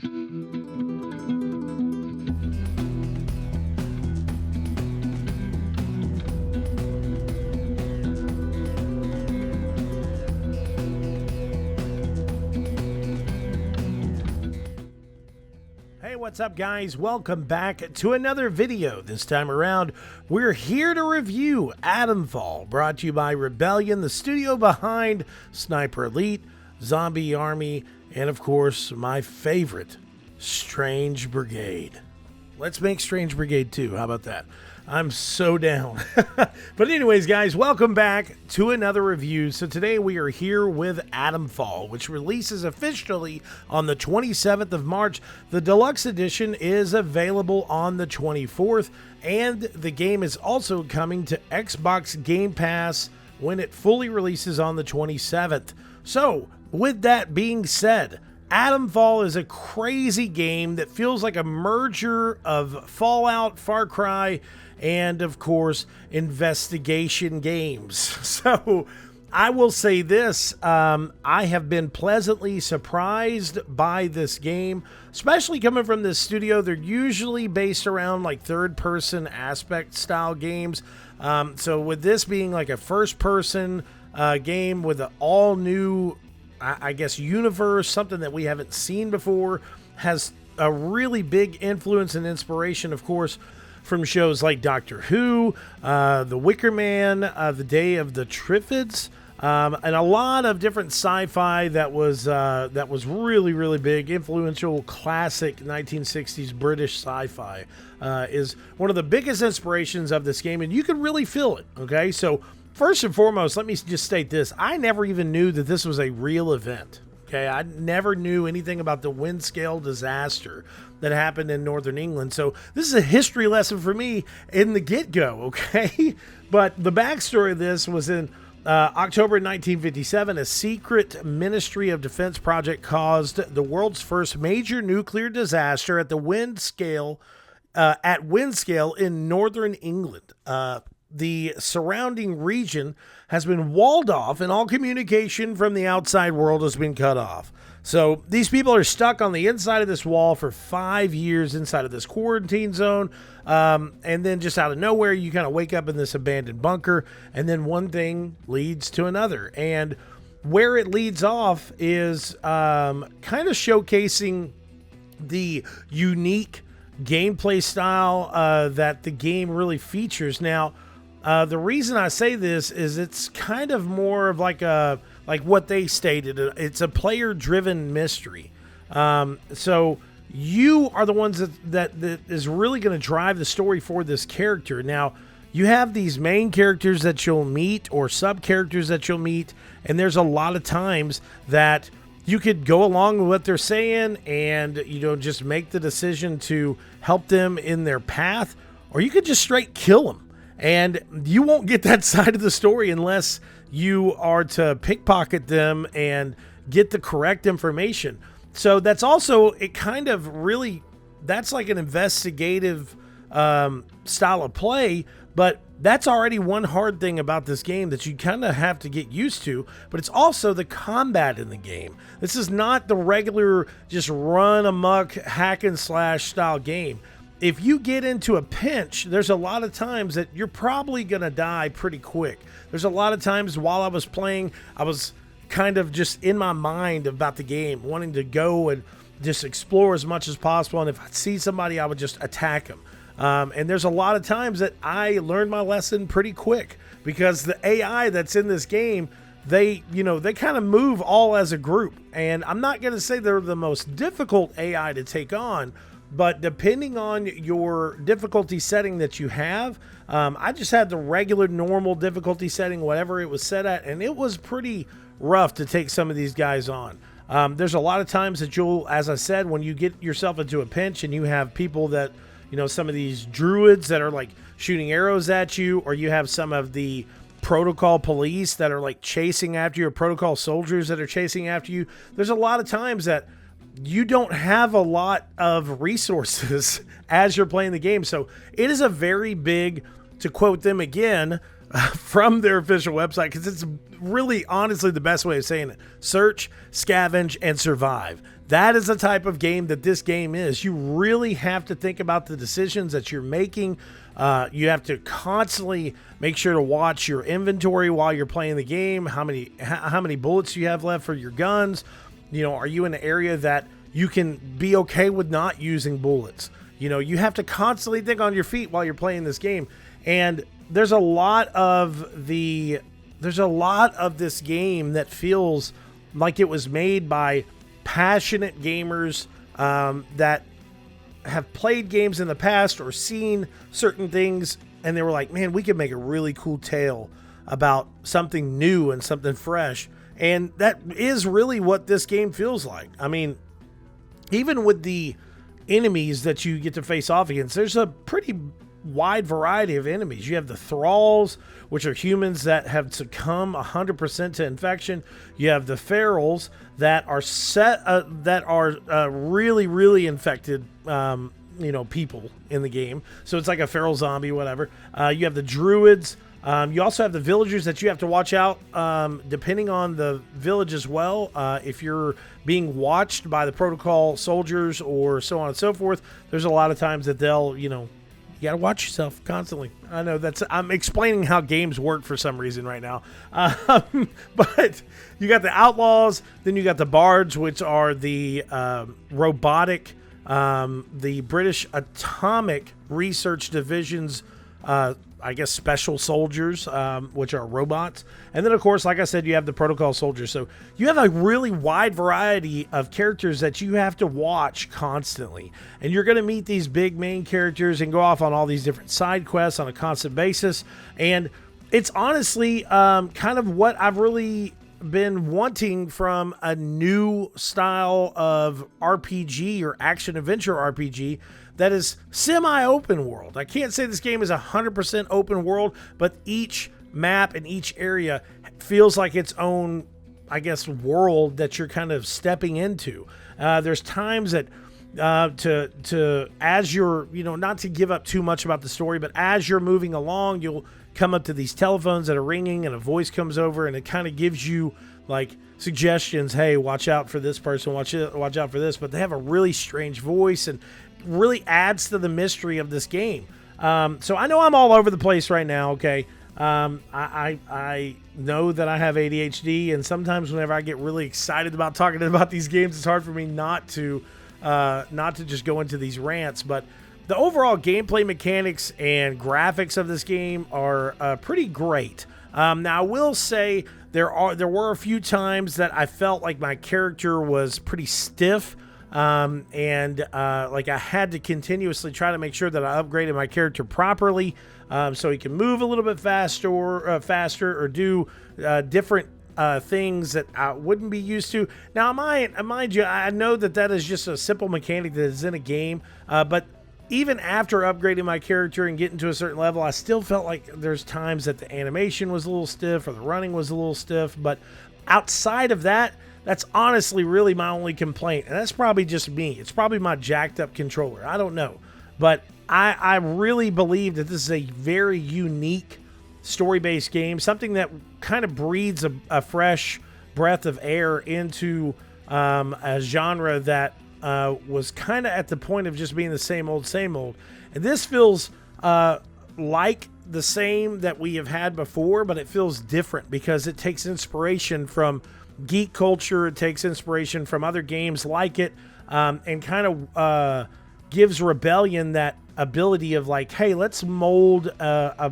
Hey, what's up, guys? Welcome back to another video. This time around, we're here to review Atomfall, brought to you by Rebellion, the studio behind Sniper Elite, Zombie Army, and of course, my favorite, Strange Brigade. Let's make Strange Brigade 2. How about that? I'm so down. But anyways, guys, welcome back to another review. So today we are here with Atomfall, which releases officially on the 27th of March. The deluxe edition is available on the 24th, and the game is also coming to Xbox Game Pass when it fully releases on the 27th. So with that being said, Atomfall is a crazy game that feels like a merger of Fallout, Far Cry, and of course, investigation games. So I will say this, I have been pleasantly surprised by this game, especially coming from this studio. They're usually based around like third-person aspect style games. So with this being like a first-person game with an all-new, I guess, universe, something that we haven't seen before, has a really big influence and inspiration, of course, from shows like Doctor Who, The Wicker Man, The Day of the Triffids, and a lot of different sci-fi that was really, really big, influential, classic 1960s British sci-fi is one of the biggest inspirations of this game, and you can really feel it, okay? So first and foremost, let me just state this. I never even knew that this was a real event. Okay, I never knew anything about the Windscale Disaster that happened in Northern England. So this is a history lesson for me in the get-go, okay? But the backstory of this was in October 1957, a secret Ministry of Defense project caused the world's first major nuclear disaster at the Windscale in Northern England. The surrounding region has been walled off and all communication from the outside world has been cut off. So these people are stuck on the inside of this wall for 5 years inside of this quarantine zone. And then just out of nowhere, you kind of wake up in this abandoned bunker, and then one thing leads to another. And where it leads off is kind of showcasing the unique gameplay style that the game really features. Now, the reason I say this is it's kind of more of like what they stated. It's a player-driven mystery. So you are the ones that is really going to drive the story for this character. Now, you have these main characters that you'll meet or sub-characters that you'll meet, and there's a lot of times that you could go along with what they're saying and, just make the decision to help them in their path, or you could just straight kill them. And you won't get that side of the story unless you are to pickpocket them and get the correct information. So that's also, it kind of really, that's like an investigative style of play, but that's already one hard thing about this game that you kind of have to get used to, but it's also the combat in the game. This is not the regular just run amok hack and slash style game. If you get into a pinch, there's a lot of times that you're probably going to die pretty quick. There's a lot of times while I was playing, I was kind of just in my mind about the game, wanting to go and just explore as much as possible. And if I see somebody, I would just attack them. And there's a lot of times that I learned my lesson pretty quick because the AI that's in this game, they kind of move all as a group. And I'm not going to say they're the most difficult AI to take on, but depending on your difficulty setting that you have, I just had the regular normal difficulty setting, whatever it was set at, and it was pretty rough to take some of these guys on. There's a lot of times that you'll, as I said, when you get yourself into a pinch and you have people that, some of these druids that are like shooting arrows at you, or you have some of the protocol police that are like chasing after you, or protocol soldiers that are chasing after you. There's a lot of times that you don't have a lot of resources as you're playing the game. So it is a very big, to quote them again, from their official website, because it's really honestly the best way of saying it. Search, scavenge, and survive. That is the type of game that this game is. You really have to think about the decisions that you're making. You have to constantly make sure to watch your inventory while you're playing the game. How many bullets you have left for your guns. Are you in an area that you can be okay with not using bullets? You have to constantly think on your feet while you're playing this game. And there's a lot of this game that feels like it was made by passionate gamers that have played games in the past or seen certain things, and they were like, man, we could make a really cool tale about something new and something fresh. And that is really what this game feels like. I mean, even with the enemies that you get to face off against, there's a pretty wide variety of enemies. You have the thralls, which are humans that have succumbed 100% to infection. You have the ferals that are really, really infected, people in the game. So it's like a feral zombie, whatever. You have the druids. You also have the villagers that you have to watch out, depending on the village as well. If you're being watched by the protocol soldiers or so on and so forth, there's a lot of times that they'll, you got to watch yourself constantly. I know I'm explaining how games work for some reason right now. But you got the outlaws, then you got the bards, which are the robotic, the British Atomic Research Division's, special soldiers, which are robots. And then, of course, like I said, you have the protocol soldiers. So you have a really wide variety of characters that you have to watch constantly. And you're going to meet these big main characters and go off on all these different side quests on a constant basis. And it's honestly kind of what I've really been wanting from a new style of RPG or action-adventure RPG that is semi-open world. I can't say this game is 100% open world, but each map and each area feels like its own, world that you're kind of stepping into. There's times that as you're, not to give up too much about the story, but as you're moving along, you'll come up to these telephones that are ringing and a voice comes over and it kind of gives you like suggestions. Hey, watch out for this person, watch out for this. But they have a really strange voice and really adds to the mystery of this game. So I know I'm all over the place right now. Okay. I know that I have ADHD, and sometimes whenever I get really excited about talking about these games, it's hard for me not to just go into these rants. But the overall gameplay mechanics and graphics of this game are pretty great. Now I will say there were a few times that I felt like my character was pretty stiff. Like I had to continuously try to make sure that I upgraded my character properly, so he can move a little bit faster or do different things that I wouldn't be used to. Now, mind you, I know that is just a simple mechanic that is in a game, but even after upgrading my character and getting to a certain level, I still felt like there's times that the animation was a little stiff or the running was a little stiff. But outside of that, that's honestly really my only complaint. And that's probably just me. It's probably my jacked up controller. I don't know. But I really believe that this is a very unique story-based game. Something that kind of breathes a fresh breath of air into a genre that was kind of at the point of just being the same old, same old. And this feels like the same that we have had before, but it feels different because it takes inspiration from geek culture. It takes inspiration from other games like it, and kind of gives Rebellion that ability of like, hey, let's mold a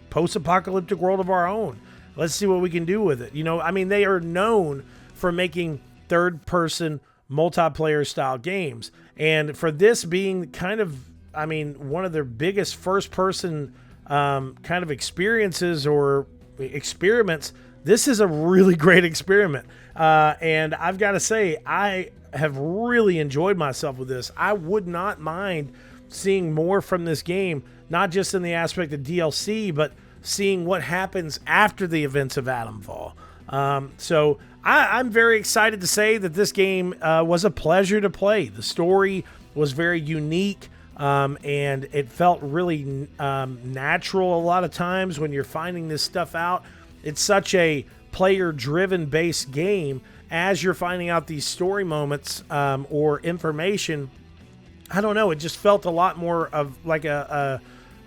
post-apocalyptic world of our own. Let's see what we can do with it. They are known for making third-person multiplayer style games, and for this being kind of, one of their biggest first-person kind of experiences or experiments, this is a really great experiment. And I've got to say, I have really enjoyed myself with this. I would not mind seeing more from this game, not just in the aspect of DLC, but seeing what happens after the events of Atomfall. So I'm very excited to say that this game was a pleasure to play. The story was very unique. and it felt really natural a lot of times when you're finding this stuff out. It's such a player-driven based game. As you're finding out these story moments or information, I don't know, it just felt a lot more of like a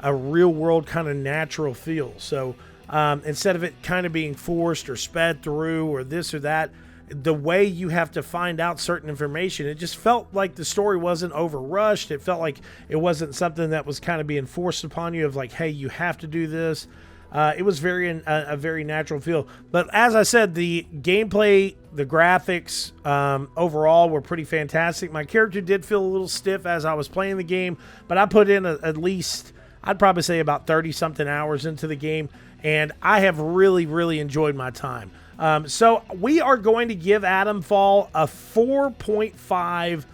real-world kind of natural feel. So instead of it kind of being forced or sped through or this or that, the way you have to find out certain information, it just felt like the story wasn't overrushed. It felt like it wasn't something that was kind of being forced upon you of like, hey, you have to do this. It was a very natural feel. But as I said, the gameplay, the graphics overall were pretty fantastic. My character did feel a little stiff as I was playing the game, but I put in at least, I'd probably say about 30-something hours into the game, and I have really, really enjoyed my time. So we are going to give Atomfall a 4.5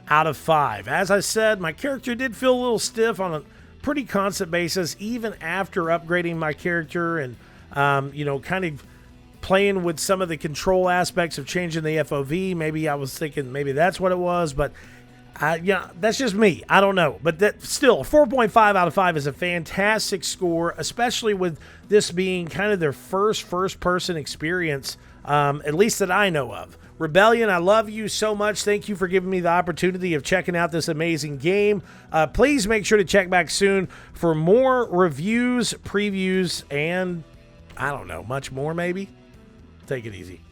out of 5. As I said, my character did feel a little stiff on a pretty constant basis, even after upgrading my character and, kind of playing with some of the control aspects of changing the FOV. Maybe I was thinking maybe that's what it was, but that's just me. I don't know. But that still, 4.5 out of 5 is a fantastic score, especially with this being kind of their first-person experience, at least that I know of. Rebellion, I love you so much. Thank you for giving me the opportunity of checking out this amazing game. Please make sure to check back soon for more reviews, previews, and I don't know, much more maybe. Take it easy.